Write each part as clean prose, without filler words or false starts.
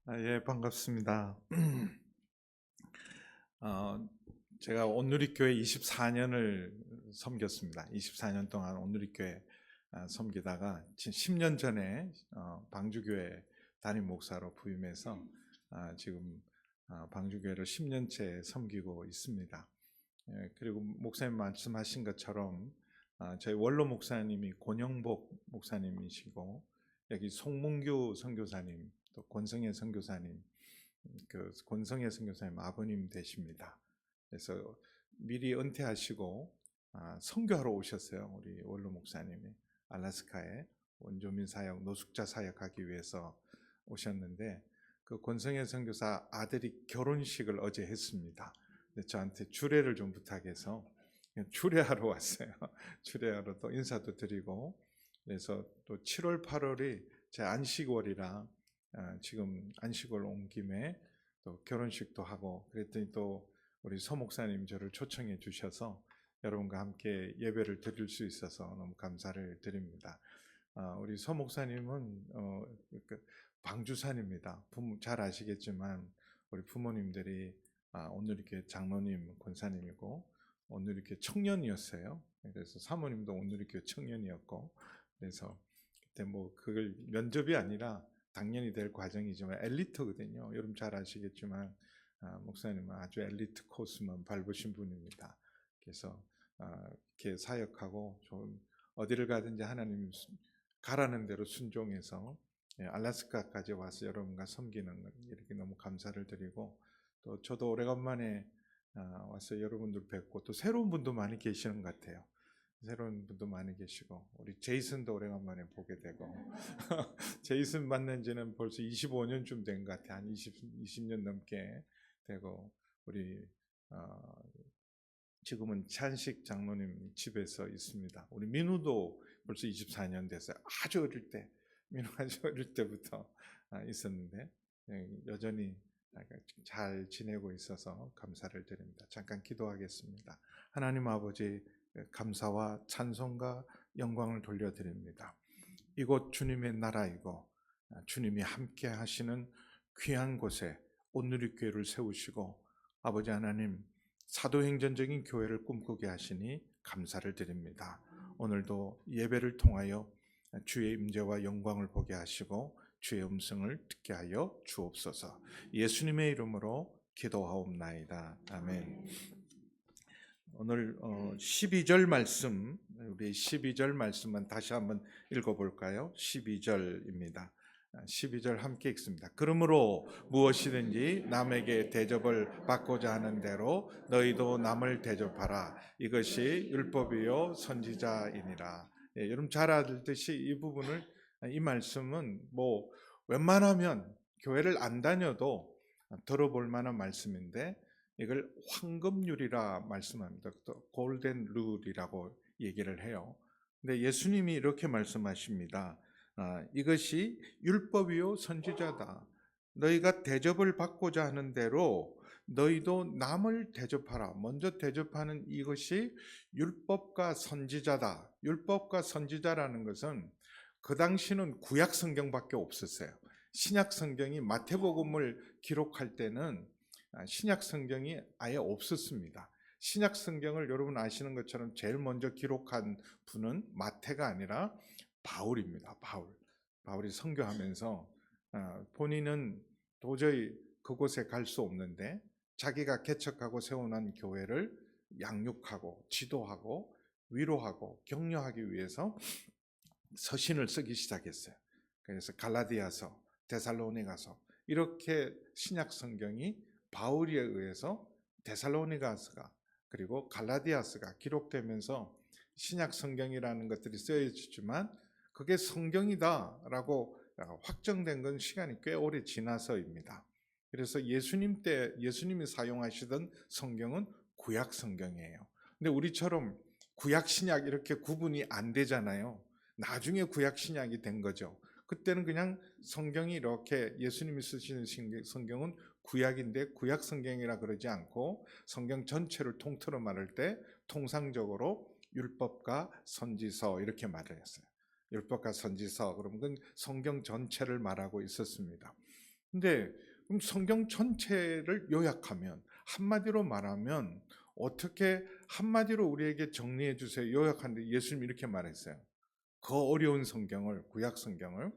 예, 반갑습니다. 어, 제가 온누리교회 24년을 섬겼습니다. 24년 동안 온누리교회 섬기다가 10년 전에 방주교회 담임 목사로 부임해서 지금 방주교회를 10년째 섬기고 있습니다. 예, 그리고 목사님 말씀하신 것처럼 저희 원로 목사님이 권영복 목사님이시고 여기 송문규 선교사님 또 권성혜 선교사님 그 권성혜 선교사님 아버님 되십니다. 그래서 미리 은퇴하시고 선교하러 오셨어요. 우리 원로 목사님이 알래스카에 원주민 사역, 노숙자 사역하기 위해서 오셨는데 그 권성혜 선교사 아들이 결혼식을 어제 했습니다. 저한테 주례를 좀 부탁해서 주례하러 왔어요. 주례하러 또 인사도 드리고 그래서 또 7월, 8월이 제 안식월이라 지금 안식월 온 김에 또 결혼식도 하고 그랬더니 또 우리 서 목사님 저를 초청해 주셔서 여러분과 함께 예배를 드릴 수 있어서 너무 감사를 드립니다. 우리 서 목사님은 방주산입니다. 잘 아시겠지만 우리 부모님들이 오늘 이렇게 장로님 권사님이고 오늘 이렇게 청년이었어요. 그래서 사모님도 오늘 이렇게 청년이었고 그래서 그때 뭐 그걸 면접이 아니라 당연히 될 과정이지만 엘리트거든요. 여러분 잘 아시겠지만 목사님은 아주 엘리트 코스만 밟으신 분입니다. 그래서 이렇게 사역하고 좀 어디를 가든지 하나님 가라는 대로 순종해서 알래스카까지 와서 여러분과 섬기는 것 이렇게 너무 감사를 드리고 또 저도 오래간만에 와서 여러분들 뵙고 또 새로운 분도 많이 계시는 것 같아요. 새로운 분도 많이 계시고 우리 제이슨도 오래간만에 보게 되고 제이슨 만난 지는 벌써 25년쯤 된 것 같아요. 한 20년 넘게 되고 우리 지금은 찬식 장로님 집에서 있습니다. 우리 민우도 벌써 24년 됐어요. 아주 어릴 때 민우 아주 어릴 때부터 있었는데 여전히 잘 지내고 있어서 감사를 드립니다. 잠깐 기도하겠습니다. 하나님 아버지 감사와 찬송과 영광을 돌려드립니다. 이곳 주님의 나라이고 주님이 함께 하시는 귀한 곳에 온누리교회를 세우시고 아버지 하나님 사도행전적인 교회를 꿈꾸게 하시니 감사를 드립니다. 오늘도 예배를 통하여 주의 임재와 영광을 보게 하시고 주의 음성을 듣게 하여 주옵소서. 예수님의 이름으로 기도하옵나이다. 아멘. 오늘 12절 말씀, 우리 12절 말씀만 다시 한번 읽어볼까요? 12절입니다. 12절 함께 읽습니다. 그러므로 무엇이든지 남에게 대접을 받고자 하는 대로 너희도 남을 대접하라. 이것이 율법이요 선지자이니라. 예, 여러분 잘 알듯이 이 말씀은 뭐 웬만하면 교회를 안 다녀도 들어볼 만한 말씀인데 이걸 황금률이라 말씀합니다. 또 골든 룰이라고 얘기를 해요. 근데 예수님이 이렇게 말씀하십니다. 이것이 율법이요 선지자다. 너희가 대접을 받고자 하는 대로 너희도 남을 대접하라. 먼저 대접하는 이것이 율법과 선지자다. 율법과 선지자라는 것은 그 당시는 구약 성경밖에 없었어요. 신약 성경이 마태복음을 기록할 때는 신약 성경이 아예 없었습니다. 신약 성경을 여러분 아시는 것처럼 제일 먼저 기록한 분은 마태가 아니라 바울입니다. 바울이 선교하면서 본인은 도저히 그곳에 갈 수 없는데 자기가 개척하고 세워놓은 교회를 양육하고 지도하고 위로하고 격려하기 위해서 서신을 쓰기 시작했어요. 그래서 갈라디아서, 데살로니가서 이렇게 신약 성경이 바울에 의해서 데살로니가서가 그리고 갈라디아서가 기록되면서 신약 성경이라는 것들이 쓰여지지만 그게 성경이다라고 확정된 건 시간이 꽤 오래 지나서입니다. 그래서 예수님이 사용하시던 성경은 구약 성경이에요. 근데 우리처럼 구약 신약 이렇게 구분이 안 되잖아요. 나중에 구약 신약이 된 거죠. 그때는 그냥 성경이 이렇게 예수님이 쓰시는 성경은 구약인데 구약 성경이라 그러지 않고 성경 전체를 통틀어 말할 때 통상적으로 율법과 선지서 이렇게 말을 했어요. 율법과 선지서 그러면 그건 성경 전체를 말하고 있었습니다. 근데 그럼 성경 전체를 요약하면, 한마디로 말하면 어떻게 한마디로 우리에게 정리해 주세요. 요약하는데 예수님이 이렇게 말했어요. 그 어려운 성경을, 구약 성경을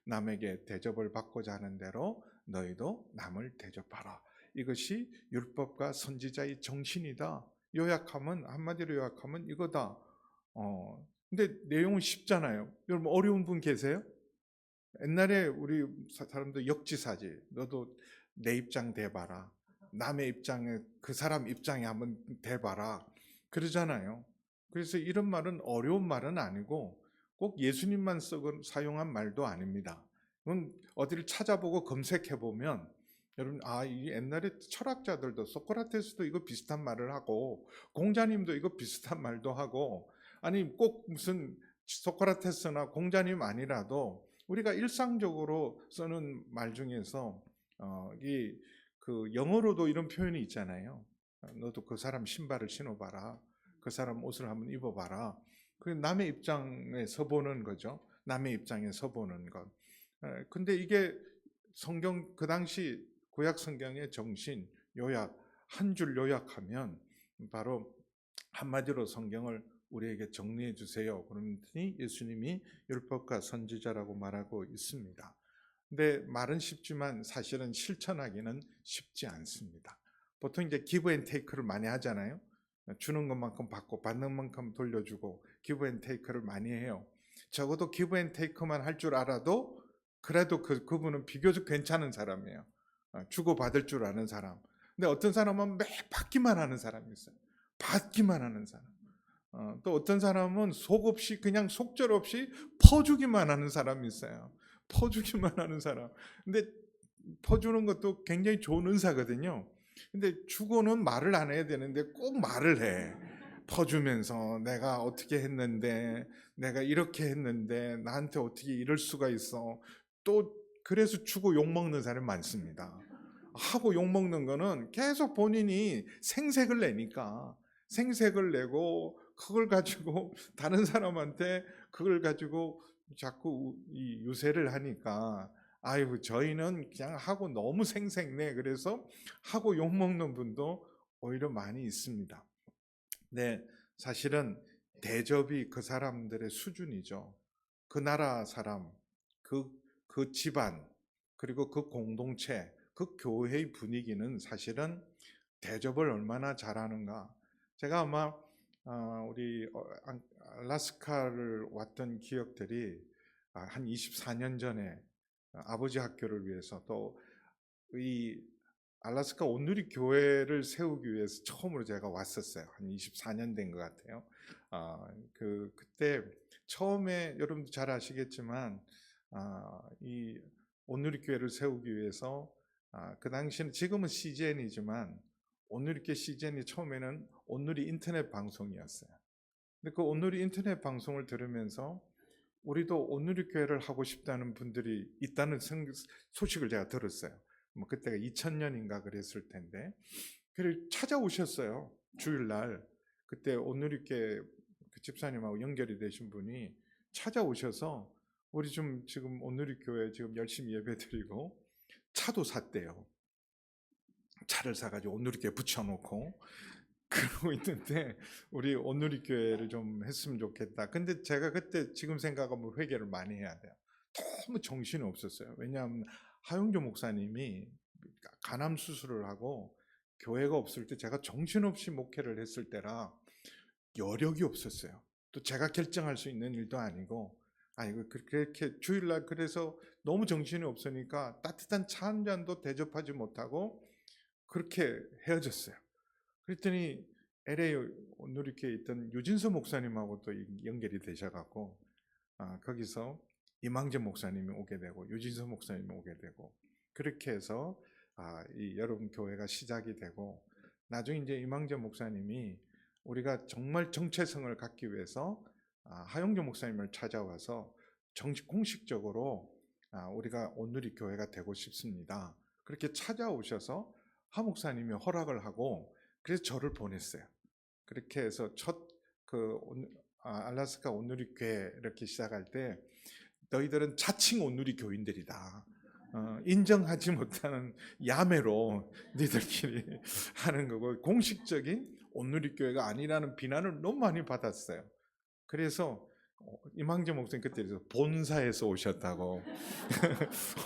남에게 대접을 받고자 하는 대로 너희도 남을 대접하라. 이것이 율법과 선지자의 정신이다. 요약하면, 한마디로 요약하면 이거다. 근데 내용은 쉽잖아요. 여러분 어려운 분 계세요? 옛날에 우리 사람들 역지사지. 너도 내 입장 대봐라. 남의 입장에, 그 사람 입장에 한번 대봐라. 그러잖아요. 그래서 이런 말은 어려운 말은 아니고 꼭 예수님만 사용한 말도 아닙니다. 그건 어디를 찾아보고 검색해 보면 여러분, 이 옛날에 철학자들도, 소크라테스도 이거 비슷한 말을 하고 공자님도 이거 비슷한 말도 하고, 아니 꼭 무슨 소크라테스나 공자님 아니라도 우리가 일상적으로 쓰는 말 중에서 그 영어로도 이런 표현이 있잖아요. 너도 그 사람 신발을 신어봐라. 그 사람 옷을 한번 입어봐라. 그 남의 입장에 서보는 거죠. 남의 입장에 서보는 것. 근데 이게 성경, 그 당시 구약 성경의 정신 요약, 한 줄 요약하면 바로 한마디로 성경을 우리에게 정리해 주세요. 그러더니 예수님이 율법과 선지자라고 말하고 있습니다. 근데 말은 쉽지만 사실은 실천하기는 쉽지 않습니다. 보통 이제 기브 앤 테이크를 많이 하잖아요. 주는 것만큼 받고 받는 만큼 돌려주고 기브 앤 테이크를 많이 해요. 적어도 기브 앤 테이크만 할 줄 알아도 그래도 그분은 비교적 괜찮은 사람이에요. 주고 받을 줄 아는 사람. 근데 어떤 사람은 매 받기만 하는 사람이 있어요. 받기만 하는 사람. 또 어떤 사람은 속 없이, 그냥 속절 없이 퍼주기만 하는 사람이 있어요. 퍼주기만 하는 사람. 근데 퍼주는 것도 굉장히 좋은 은사거든요. 근데 주고는 말을 안 해야 되는데 꼭 말을 해. 퍼주면서 내가 어떻게 했는데, 내가 이렇게 했는데 나한테 어떻게 이럴 수가 있어. 또 그래서 주고 욕먹는 사람이 많습니다. 하고 욕먹는 거는 계속 본인이 생색을 내니까, 생색을 내고 그걸 가지고 다른 사람한테 그걸 가지고 자꾸 유세를 하니까, 아이고 저희는 그냥 하고 너무 생색내. 그래서 하고 욕먹는 분도 오히려 많이 있습니다. 네, 사실은 대접이 그 사람들의 수준이죠. 그 나라 사람, 그 집안, 그리고 그 공동체, 그 교회의 분위기는 사실은 대접을 얼마나 잘하는가. 제가 아마 우리 알래스카를 왔던 기억들이 한 24년 전에 아버지 학교를 위해서, 또 이 알래스카 온누리 교회를 세우기 위해서 처음으로 제가 왔었어요. 한 24년 된 것 같아요. 그때 처음에 여러분도 잘 아시겠지만 이 온누리 교회를 세우기 위해서, 그 당시는, 지금은 CGN이지만 온누리 교회 CGN이 처음에는 온누리 인터넷 방송이었어요. 근데 그 온누리 인터넷 방송을 들으면서 우리도 온누리 교회를 하고 싶다는 분들이 있다는 소식을 제가 들었어요. 뭐 그때가 2000년인가 그랬을 텐데, 그를 찾아오셨어요. 주일날. 그때 온누리교회 그 집사님하고 연결이 되신 분이 찾아오셔서 우리 좀 지금 온누리교회 지금 열심히 예배드리고 차도 샀대요. 차를 사가지고 온누리교회 붙여놓고 그러고 있는데 우리 온누리교회를 좀 했으면 좋겠다. 근데 제가 그때 지금 생각하면 회개를 많이 해야 돼요. 너무 정신이 없었어요. 왜냐하면 하용조 목사님이 간암 수술을 하고 교회가 없을 때 제가 정신없이 목회를 했을 때라 여력이 없었어요. 또 제가 결정할 수 있는 일도 아니고, 아이고 그렇게 주일날, 그래서 너무 정신이 없으니까 따뜻한 차 한 잔도 대접하지 못하고 그렇게 헤어졌어요. 그랬더니 LA 온누리교회에 있던 유진서 목사님하고 또 연결이 되셔갖고 거기서 이망재 목사님이 오게 되고 유진서 목사님이 오게 되고, 그렇게 해서 이 여러분 교회가 시작이 되고, 나중에 이제 이망재 목사님이 우리가 정말 정체성을 갖기 위해서 하용조 목사님을 찾아와서 정식 공식적으로 우리가 온누리 교회가 되고 싶습니다. 그렇게 찾아오셔서 하 목사님이 허락을 하고 그래서 저를 보냈어요. 그렇게 해서 그 알래스카 온누리 교회 이렇게 시작할 때 너희들은 자칭 온누리 교인들이다. 인정하지 못하는 야매로 니들끼리 하는 거고 공식적인 온누리교회가 아니라는 비난을 너무 많이 받았어요. 그래서 임항재 목사님 그때 그래서 본사에서 오셨다고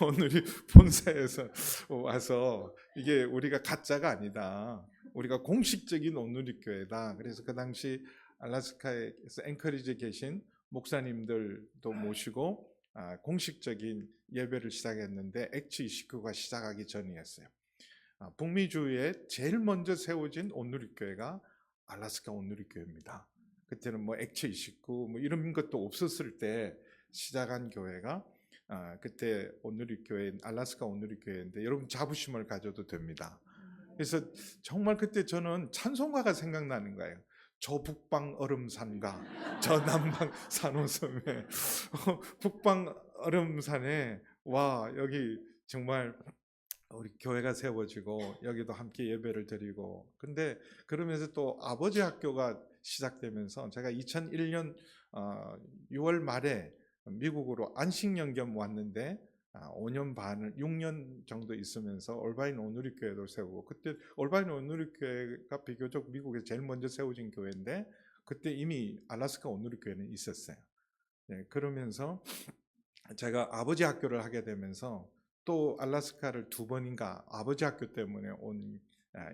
오늘이 본사에서 와서 이게 우리가 가짜가 아니다. 우리가 공식적인 온누리교회다. 그래서 그 당시 알래스카에서 앵커리지에 계신 목사님들도 모시고 공식적인 예배를 시작했는데 액츠 29가 시작하기 전이었어요. 북미주에 제일 먼저 세워진 온누리교회가 알래스카 온누리교회입니다. 그때는 뭐 액츠 29 뭐 이런 것도 없었을 때 시작한 교회가 그때 온누리교회 알래스카 온누리교회인데 여러분 자부심을 가져도 됩니다. 그래서 정말 그때 저는 찬송가가 생각나는 거예요. 저 북방 얼음산과 저 남방 산호섬에 북방 얼음산에 와 여기 정말 우리 교회가 세워지고 여기도 함께 예배를 드리고 근데 그러면서 또 아버지 학교가 시작되면서 제가 2001년 6월 말에 미국으로 안식년겸 왔는데 5년 반을 6년 정도 있으면서 올바인 온누리교회도 세우고 그때 올바인 온누리교회가 비교적 미국에 제일 먼저 세워진 교회인데 그때 이미 알래스카 온누리교회는 있었어요. 네, 그러면서 제가 아버지 학교를 하게 되면서 또 알래스카를 2번인가 아버지 학교 때문에 온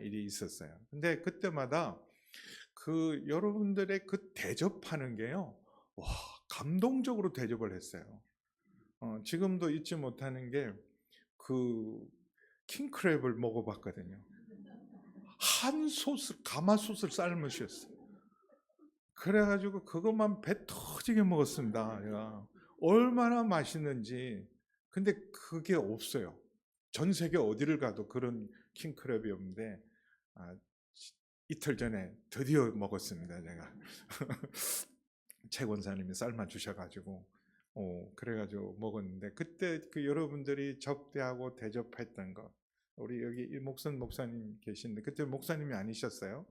일이 있었어요. 근데 그때마다 그 여러분들의 그 대접하는 게요, 와 감동적으로 대접을 했어요. 지금도 잊지 못하는 게 그 킹크랩을 먹어봤거든요. 한 소스 가마솥을 삶으셨어요. 그래가지고 그것만 배 터지게 먹었습니다. 제가 얼마나 맛있는지. 근데 그게 없어요. 전 세계 어디를 가도 그런 킹크랩이 없는데 이틀 전에 드디어 먹었습니다. 제가 최 권사님이 삶아 주셔가지고 그래가지고 먹었는데 그때 그 여러분들이 접대하고 대접했던 것 우리 여기 이목선 목사님 계신데 그때 목사님이 아니셨어요.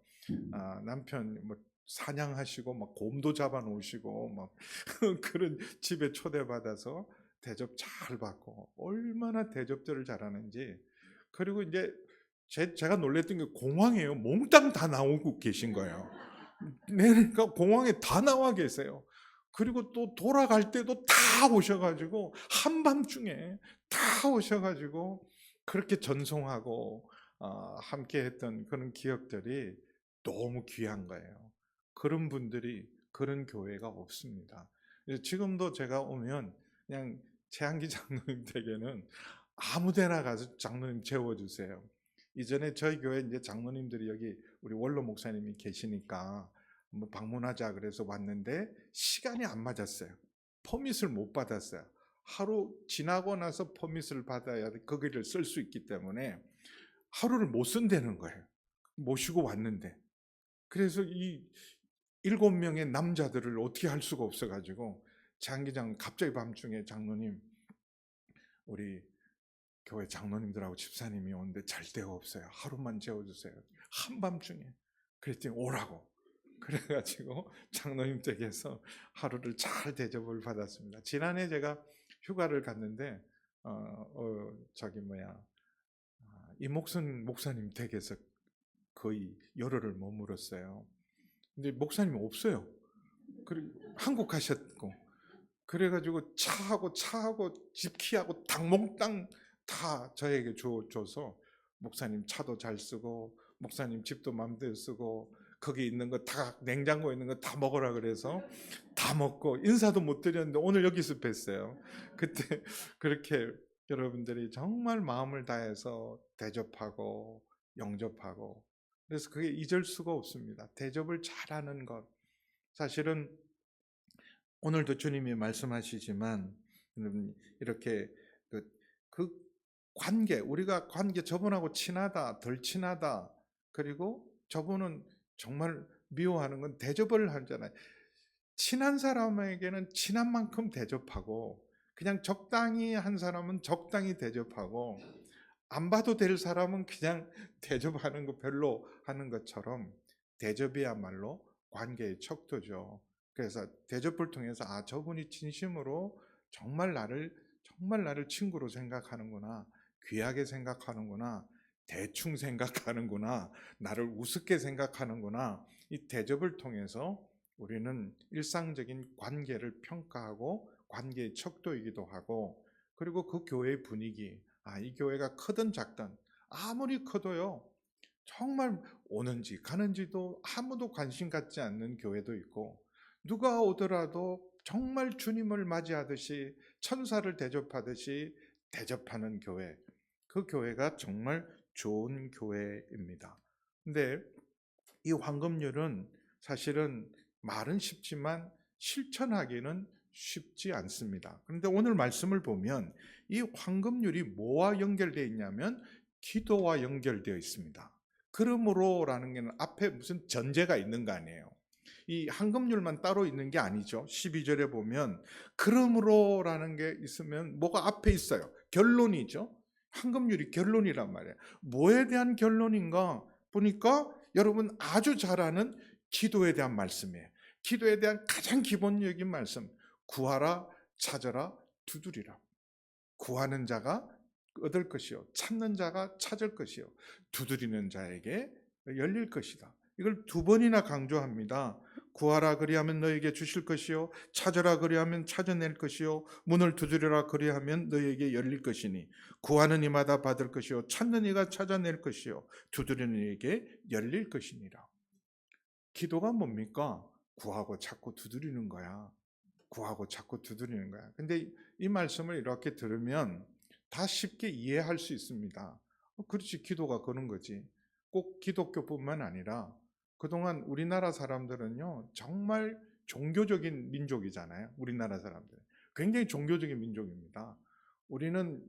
남편 뭐 사냥하시고 막 곰도 잡아 놓으시고 막 그런 집에 초대받아서 대접 잘 받고 얼마나 대접들을 잘하는지. 그리고 이제 제가 놀랬던 게 공항에요 몽땅 다 나오고 계신 거예요. 네, 그러니까 공항에 다 나와 계세요. 그리고 또 돌아갈 때도 다 오셔가지고 한밤중에 다 오셔가지고 그렇게 전송하고 함께 했던 그런 기억들이 너무 귀한 거예요. 그런 분들이 그런 교회가 없습니다. 지금도 제가 오면 그냥 최한기 장로님 댁에는 아무데나 가서 장로님 재워주세요. 이전에 저희 교회 이제 장로님들이 여기 우리 원로 목사님이 계시니까 뭐 방문하자 그래서 왔는데 시간이 안 맞았어요. 퍼밋을 못 받았어요. 하루 지나고 나서 퍼밋을 받아야 거기를 쓸 수 있기 때문에 하루를 못 쓴다는 거예요. 모시고 왔는데. 그래서 이 7명의 남자들을 어떻게 할 수가 없어가지고 장기장 갑자기 밤중에 장로님 우리 교회 장로님들하고 집사님이 오는데 잘 데가 없어요. 하루만 재워주세요. 한밤중에. 그랬더니 오라고. 그래가지고 장로님 댁에서 하루를 잘 대접을 받았습니다. 지난해 제가 휴가를 갔는데 저기 뭐야 이목선 목사님 댁에서 거의 열흘을 머물었어요. 근데 목사님이 없어요. 그리고 한국 가셨고 그래가지고 차하고 집키하고 당몽땅 다 저에게 줘서 목사님 차도 잘 쓰고 목사님 집도 마음대로 쓰고 거기 있는 거 다 냉장고에 있는 거 다 먹으라 그래서 다 먹고 인사도 못 드렸는데 오늘 여기서 뵀어요. 그때 그렇게 여러분들이 정말 마음을 다해서 대접하고 영접하고 그래서 그게 잊을 수가 없습니다. 대접을 잘하는 것 사실은 오늘도 주님이 말씀하시지만 이렇게 그 관계 우리가 관계 저분하고 친하다 덜 친하다 그리고 저분은 정말 미워하는 건 대접을 하잖아요. 친한 사람에게는 친한 만큼 대접하고 그냥 적당히 한 사람은 적당히 대접하고 안 봐도 될 사람은 그냥 대접하는 거 별로 하는 것처럼 대접이야말로 관계의 척도죠. 그래서 대접을 통해서 저분이 진심으로 정말 나를 정말 나를 친구로 생각하는구나, 귀하게 생각하는구나, 대충 생각하는구나, 나를 우습게 생각하는구나. 이 대접을 통해서 우리는 일상적인 관계를 평가하고 관계의 척도이기도 하고, 그리고 그 교회의 분위기, 이 교회가 크든 작든 아무리 커도요, 정말 오는지 가는지도 아무도 관심 갖지 않는 교회도 있고, 누가 오더라도 정말 주님을 맞이하듯이 천사를 대접하듯이 대접하는 교회, 그 교회가 정말 좋은 교회입니다. 근데 이 황금률은 사실은 말은 쉽지만 실천하기는 쉽지 않습니다. 그런데 오늘 말씀을 보면 이 황금률이 뭐와 연결되어 있냐면 기도와 연결되어 있습니다. 그러므로라는 게 앞에 무슨 전제가 있는 거 아니에요. 이 황금률만 따로 있는 게 아니죠. 12절에 보면 그러므로라는 게 있으면 뭐가 앞에 있어요. 결론이죠. 황금률이 결론이란 말이에요. 뭐에 대한 결론인가 보니까 여러분 아주 잘 아는 기도에 대한 말씀이에요. 기도에 대한 가장 기본적인 말씀. 구하라, 찾아라, 두드리라. 구하는 자가 얻을 것이요, 찾는 자가 찾을 것이요, 두드리는 자에게 열릴 것이다. 이걸 두 번이나 강조합니다. 구하라 그리하면 너에게 주실 것이요, 찾으라 그리하면 찾아낼 것이요, 문을 두드리라 그리하면 너에게 열릴 것이니 구하는 이마다 받을 것이요, 찾는 이가 찾아낼 것이요, 두드리는 이에게 열릴 것이니라. 기도가 뭡니까? 구하고 찾고 두드리는 거야. 구하고 찾고 두드리는 거야. 근데 이 말씀을 이렇게 들으면 다 쉽게 이해할 수 있습니다. 그렇지, 기도가 그런 거지. 꼭 기독교뿐만 아니라 그동안 우리나라 사람들은요, 정말 종교적인 민족이잖아요. 우리나라 사람들 굉장히 종교적인 민족입니다. 우리는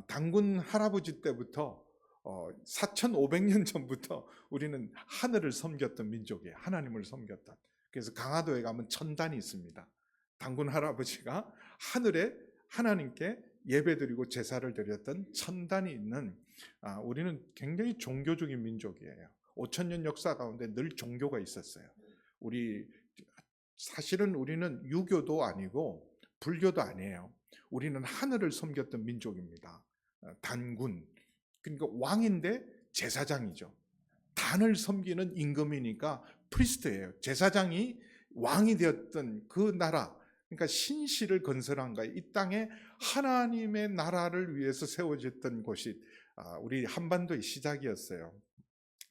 단군 할아버지 때부터 4,500년 전부터 우리는 하늘을 섬겼던 민족이에요. 하나님을 섬겼던. 그래서 강화도에 가면 천단이 있습니다. 단군 할아버지가 하늘에 하나님께 예배드리고 제사를 드렸던 천단이 있는, 우리는 굉장히 종교적인 민족이에요. 5,000년 역사 가운데 늘 종교가 있었어요. 사실은 우리는 유교도 아니고 불교도 아니에요. 우리는 하늘을 섬겼던 민족입니다. 단군, 그러니까 왕인데 제사장이죠. 단을 섬기는 임금이니까 프리스트예요. 제사장이 왕이 되었던 그 나라, 그러니까 신실을 건설한 거예요. 이 땅에 하나님의 나라를 위해서 세워졌던 곳이 우리 한반도의 시작이었어요.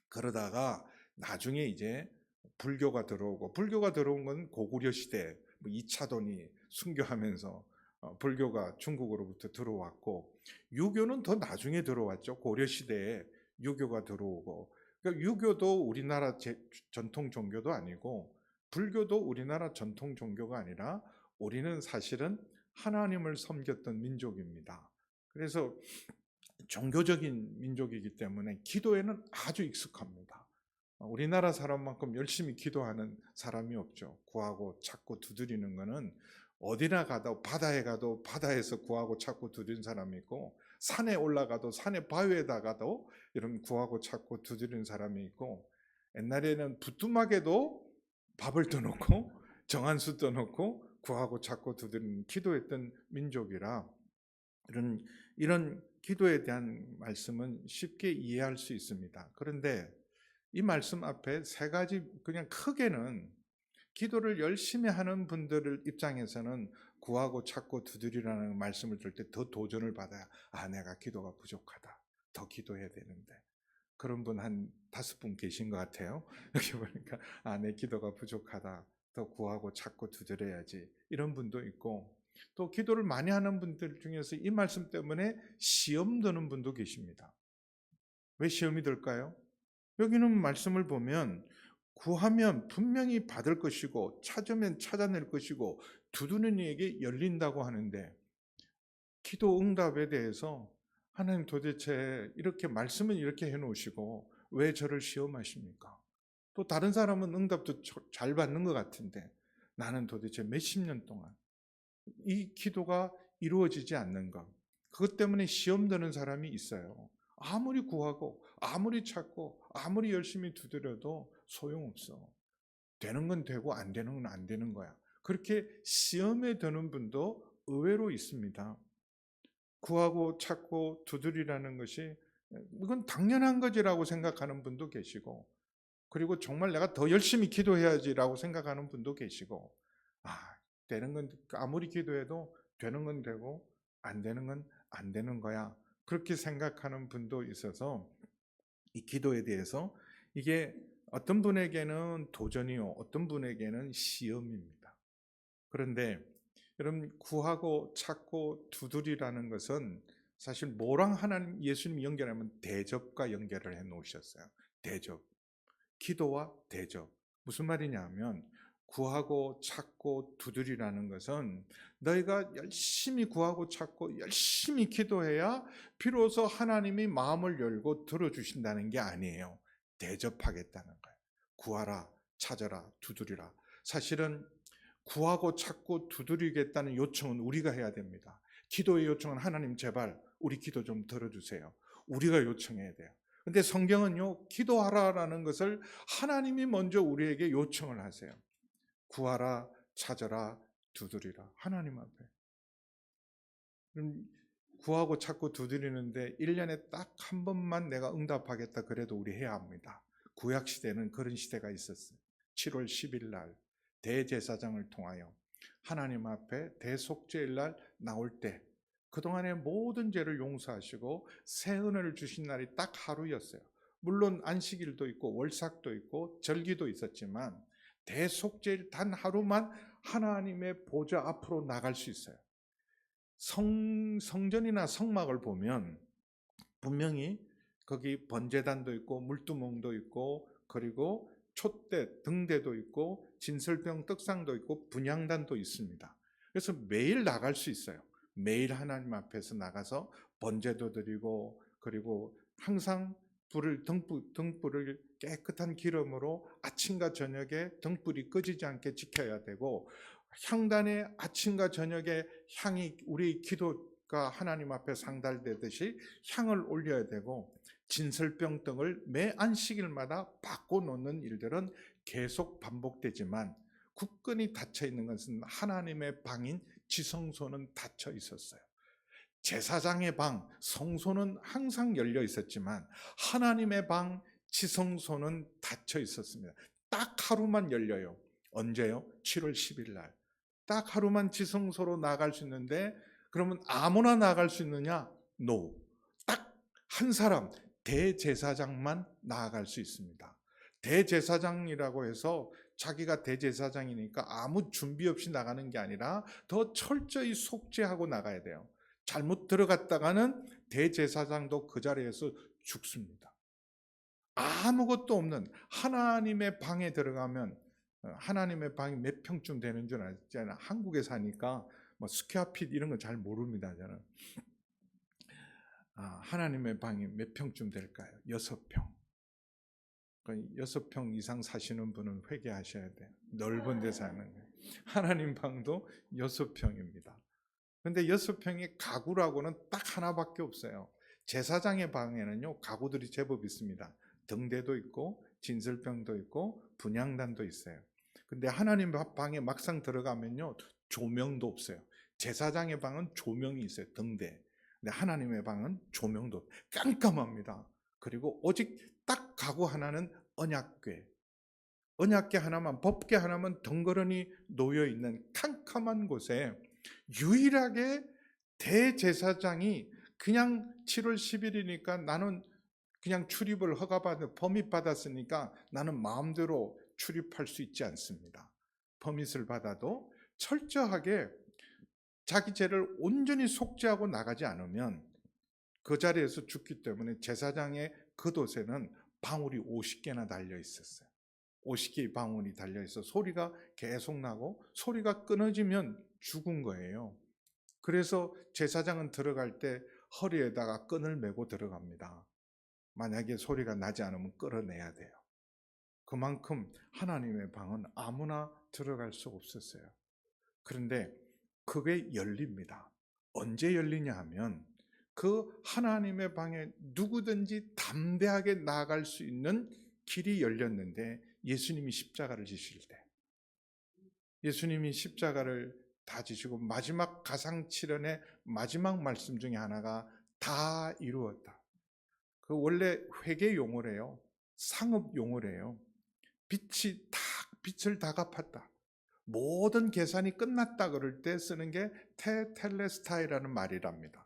그러다가 나중에 이제 불교가 들어오고, 불교가 들어온 건 고구려 시대 2차돈이 순교하면서 불교가 중국으로부터 들어왔고, 유교는 더 나중에 들어왔죠. 고려 시대에 유교가 들어오고, 그러니까 유교도 우리나라 전통 종교도 아니고 불교도 우리나라 전통 종교가 아니라 우리는 사실은 하나님을 섬겼던 민족입니다. 그래서 종교적인 민족이기 때문에 기도에는 아주 익숙합니다. 우리나라 사람만큼 열심히 기도하는 사람이 없죠. 구하고 찾고 두드리는 거는 어디나 가도, 바다에 가도 바다에서 구하고 찾고 두드리는 사람이 있고, 산에 올라가도 산의 바위에다 가도 이런 구하고 찾고 두드리는 사람이 있고, 옛날에는 부뚜막에도 밥을 떠놓고 정한수 떠놓고 구하고 찾고 두드리는, 기도했던 민족이라 이런 기도에 대한 말씀은 쉽게 이해할 수 있습니다. 그런데 이 말씀 앞에 세 가지, 그냥 크게는 기도를 열심히 하는 분들 입장에서는 구하고 찾고 두드리라는 말씀을 들 때 더 도전을 받아요. 내가 기도가 부족하다. 더 기도해야 되는데. 그런 분 한 5분 계신 것 같아요. 여기 보니까 내 기도가 부족하다. 더 구하고 찾고 두드려야지. 이런 분도 있고, 또 기도를 많이 하는 분들 중에서 이 말씀 때문에 시험 드는 분도 계십니다. 왜 시험이 들까요? 여기는 말씀을 보면 구하면 분명히 받을 것이고 찾으면 찾아낼 것이고 두드리는 이에게 열린다고 하는데, 기도 응답에 대해서 하나님 도대체 이렇게 말씀은 이렇게 해놓으시고 왜 저를 시험하십니까? 또 다른 사람은 응답도 잘 받는 것 같은데 나는 도대체 몇십 년 동안 이 기도가 이루어지지 않는 것, 그것 때문에 시험 드는 사람이 있어요. 아무리 구하고 아무리 찾고 아무리 열심히 두드려도 소용없어. 되는 건 되고 안 되는 건 안 되는 거야. 그렇게 시험에 드는 분도 의외로 있습니다. 구하고 찾고 두드리라는 것이 이건 당연한 거지라고 생각하는 분도 계시고, 그리고 정말 내가 더 열심히 기도해야지라고 생각하는 분도 계시고, 되는 건 아무리 기도해도 되는 건 되고 안 되는 건 안 되는 거야, 그렇게 생각하는 분도 있어서 이 기도에 대해서 이게 어떤 분에게는 도전이요, 어떤 분에게는 시험입니다. 그런데 여러분, 구하고 찾고 두드리라는 것은 사실 뭐랑 하나님 예수님이 연결하면 대접과 연결을 해 놓으셨어요. 대접. 기도와 대접. 무슨 말이냐 하면, 구하고 찾고 두드리라는 것은 너희가 열심히 구하고 찾고 열심히 기도해야 비로소 하나님이 마음을 열고 들어주신다는 게 아니에요. 대접하겠다는 거예요. 구하라, 찾아라, 두드리라. 사실은 구하고 찾고 두드리겠다는 요청은 우리가 해야 됩니다. 기도의 요청은 하나님 제발 우리 기도 좀 들어주세요, 우리가 요청해야 돼요. 근데 성경은요, 기도하라라는 것을 하나님이 먼저 우리에게 요청을 하세요. 구하라, 찾아라, 두드리라. 하나님 앞에. 구하고 찾고 두드리는데 1년에 딱 한 번만 내가 응답하겠다 그래도 우리 해야 합니다. 구약 시대는 그런 시대가 있었어요. 7월 10일 날 대제사장을 통하여 하나님 앞에 대속죄일 날 나올 때 그동안의 모든 죄를 용서하시고 새 은혜를 주신 날이 딱 하루였어요. 물론 안식일도 있고 월삭도 있고 절기도 있었지만 대속죄일 단 하루만 하나님의 보좌 앞으로 나갈 수 있어요. 성전이나 성막을 보면 분명히 거기 번제단도 있고 물두멍도 있고 그리고 촛대, 등대도 있고 진설병 떡상도 있고 분향단도 있습니다. 그래서 매일 나갈 수 있어요. 매일 하나님 앞에서 나가서 번제도 드리고, 그리고 항상 등불을 깨끗한 기름으로 아침과 저녁에 등불이 꺼지지 않게 지켜야 되고, 향단에 아침과 저녁에 향이 우리 기도가 하나님 앞에 상달되듯이 향을 올려야 되고, 진설병 등을 매 안식일마다 바꿔놓는 일들은 계속 반복되지만 굳건히 닫혀 있는 것은 하나님의 방인 지성소는 닫혀 있었어요. 제사장의 방, 성소는 항상 열려 있었지만 하나님의 방, 지성소는 닫혀 있었습니다. 딱 하루만 열려요. 언제요? 7월 10일 날. 딱 하루만 지성소로 나갈 수 있는데, 그러면 아무나 나갈 수 있느냐? No. 딱 한 사람, 대제사장만 나아갈 수 있습니다. 대제사장이라고 해서 자기가 대제사장이니까 아무 준비 없이 나가는 게 아니라 더 철저히 속죄하고 나가야 돼요. 잘못 들어갔다가는 대제사장도 그 자리에서 죽습니다. 아무것도 없는 하나님의 방에 들어가면, 하나님의 방이 몇 평쯤 되는 줄 알잖아요. 한국에 사니까 뭐 스퀘어핏 이런 거 잘 모릅니다, 저는. 하나님의 방이 몇 평쯤 될까요? 6평. 6평 이상 사시는 분은 회개하셔야 돼요. 넓은 데 사는 거예요. 하나님 방도 6평입니다. 근데 6평의 가구라고는 딱 하나밖에 없어요. 제사장의 방에는요, 가구들이 제법 있습니다. 등대도 있고 진설병도 있고 분향단도 있어요. 근데 하나님 방에 막상 들어가면요, 조명도 없어요. 제사장의 방은 조명이 있어요. 등대. 근데 하나님의 방은 조명도 깜깜합니다. 그리고 오직 딱 가구 하나는 언약궤. 언약궤 하나만, 법궤 하나만 덩그러니 놓여 있는 캄캄한 곳에 유일하게 대제사장이 그냥 7월 10일이니까 나는 그냥 출입을 허가받은 퍼밋 받았으니까 나는 마음대로 출입할 수 있지 않습니다. 퍼밋을 받아도 철저하게 자기 죄를 온전히 속죄하고 나가지 않으면 그 자리에서 죽기 때문에 제사장의 겉옷에는 방울이 50개나 달려 있었어요. 50개의 방울이 달려 있어 소리가 계속 나고 소리가 끊어지면 죽은 거예요. 그래서 제사장은 들어갈 때 허리에다가 끈을 메고 들어갑니다. 만약에 소리가 나지 않으면 끌어내야 돼요. 그만큼 하나님의 방은 아무나 들어갈 수 없었어요. 그런데 그게 열립니다. 언제 열리냐 하면 그 하나님의 방에 누구든지 담대하게 나아갈 수 있는 길이 열렸는데, 예수님이 십자가를 지실 때, 예수님이 십자가를 다 지시고 마지막 가상칠언의 마지막 말씀 중에 하나가 다 이루었다. 그 원래 회계 용어래요. 상업 용어래요. 빛을 다 갚았다. 모든 계산이 끝났다 그럴 때 쓰는 게 테텔레스타이라는 말이랍니다.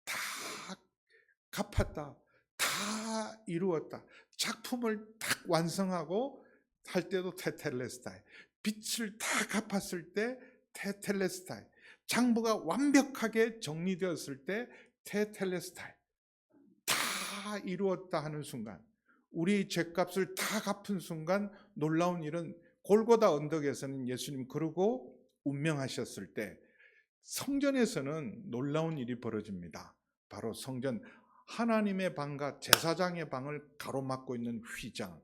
다 갚았다. 다 이루었다. 작품을 딱 완성하고 할 때도 테텔레스타이. 빛을 다 갚았을 때 테텔레스타이. 장부가 완벽하게 정리되었을 때 테텔레스타이. 다 이루었다 하는 순간, 우리의 죄값을 다 갚은 순간 놀라운 일은 골고다 언덕에서는 예수님 그러고 운명하셨을 때 성전에서는 놀라운 일이 벌어집니다. 바로 성전 하나님의 방과 제사장의 방을 가로막고 있는 휘장.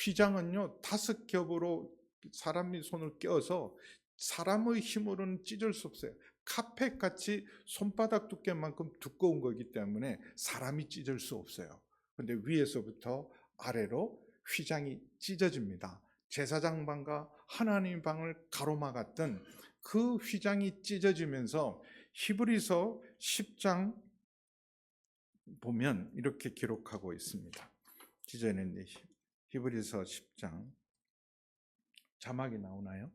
휘장은요 5겹으로 사람이 손을 껴서 사람의 힘으로는 찢을 수 없어요. 카펫같이 손바닥 두께만큼 두꺼운 거기 때문에 사람이 찢을 수 없어요. 그런데 위에서부터 아래로 휘장이 찢어집니다. 제사장 방과 하나님 방을 가로막았던 그 휘장이 찢어지면서 히브리서 10장 보면 이렇게 기록하고 있습니다. 기존에 히브리서 10장 자막이 나오나요?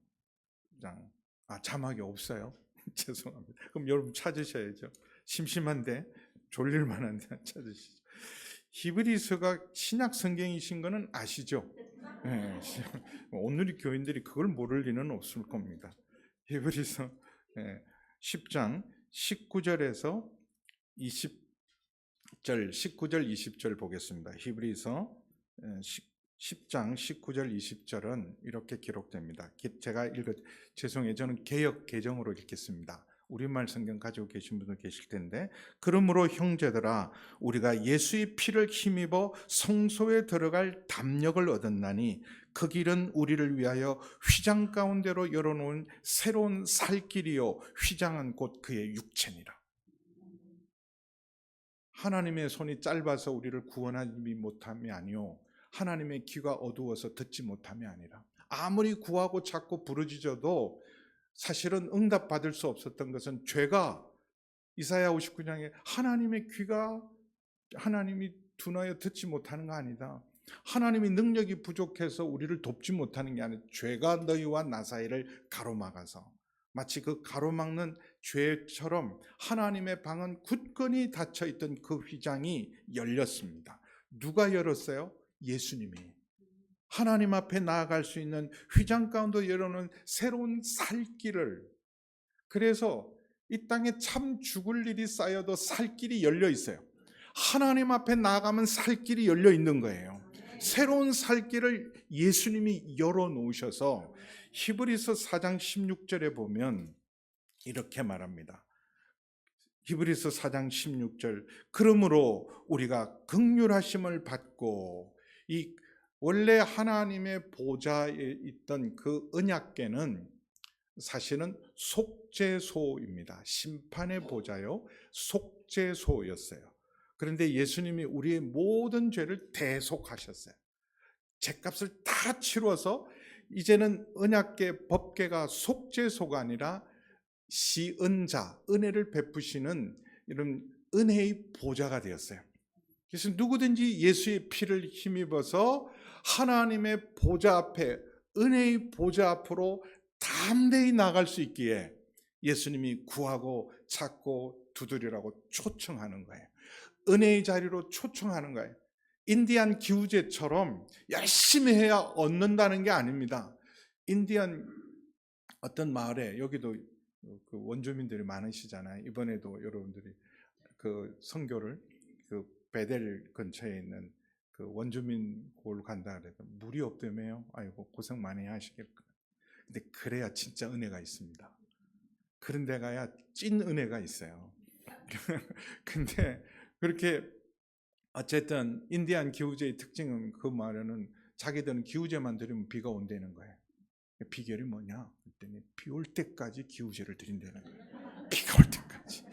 자막이 없어요. 죄송합니다. 그럼 여러분 찾으셔야죠. 심심한데 졸릴 만한데 찾으시죠. 히브리서가 신약 성경이신 거는 아시죠? 네, 오늘의 교인들이 그걸 모를 리는 없을 겁니다. 히브리서 10장 19절에서 20절, 19절, 20절 보겠습니다. 히브리서 10장 19절, 20절은 이렇게 기록됩니다. 제가 죄송해요. 저는 개역 개정으로 읽겠습니다. 우리말 성경 가지고 계신 분들 계실 텐데, 그러므로 형제들아 우리가 예수의 피를 힘입어 성소에 들어갈 담력을 얻었나니 그 길은 우리를 위하여 휘장 가운데로 열어놓은 새로운 살 길이요 휘장은 곧 그의 육체니라. 하나님의 손이 짧아서 우리를 구원하지 못함이 아니요 하나님의 귀가 어두워서 듣지 못함이 아니라, 아무리 구하고 찾고 부르짖어도 사실은 응답받을 수 없었던 것은 죄가, 이사야 59장에 하나님의 귀가, 하나님이 둔하여 듣지 못하는 거 아니다. 하나님의 능력이 부족해서 우리를 돕지 못하는 게 아니라 죄가 너희와 나 사이를 가로막아서, 마치 그 가로막는 죄처럼 하나님의 방은 굳건히 닫혀있던 그 휘장이 열렸습니다. 누가 열었어요? 예수님이. 하나님 앞에 나아갈 수 있는 휘장 가운데 열어놓은 새로운 살 길을, 그래서 이 땅에 참 죽을 일이 쌓여도 살 길이 열려 있어요. 하나님 앞에 나아가면 살 길이 열려 있는 거예요. 새로운 살 길을 예수님이 열어놓으셔서 히브리서 4장 16절에 보면 이렇게 말합니다. 히브리서 4장 16절, 그러므로 우리가 긍휼하심을 받고, 이 원래 하나님의 보좌에 있던 그 언약궤는 사실은 속죄소입니다. 심판의 보좌요, 속죄소였어요. 그런데 예수님이 우리의 모든 죄를 대속하셨어요. 죄값을 다 치루어서 이제는 언약궤 법궤가 속죄소가 아니라 시은자, 은혜를 베푸시는 이런 은혜의 보좌가 되었어요. 그래서 누구든지 예수의 피를 힘입어서 하나님의 보좌 앞에, 은혜의 보좌 앞으로 담대히 나갈 수 있기에 예수님이 구하고 찾고 두드리라고 초청하는 거예요. 은혜의 자리로 초청하는 거예요. 인디안 기우제처럼 열심히 해야 얻는다는 게 아닙니다. 인디안 어떤 마을에, 여기도 그 원주민들이 많으시잖아요. 이번에도 여러분들이 그 선교를 그 베델 근처에 있는 그 원주민 골 간다 그래도 물이 없다며요. 아이고 고생 많이 하시겠구나. 근데 그래야 진짜 은혜가 있습니다. 그런 데 가야 찐 은혜가 있어요. 근데 그렇게 어쨌든 인디안 기우제의 특징은, 그 말에는 자기들은 기우제만 드리면 비가 온다는 거예요. 비결이 뭐냐 그랬더니 비 올 때까지 기우제를 드린다는 거예요. 비가 올 때까지.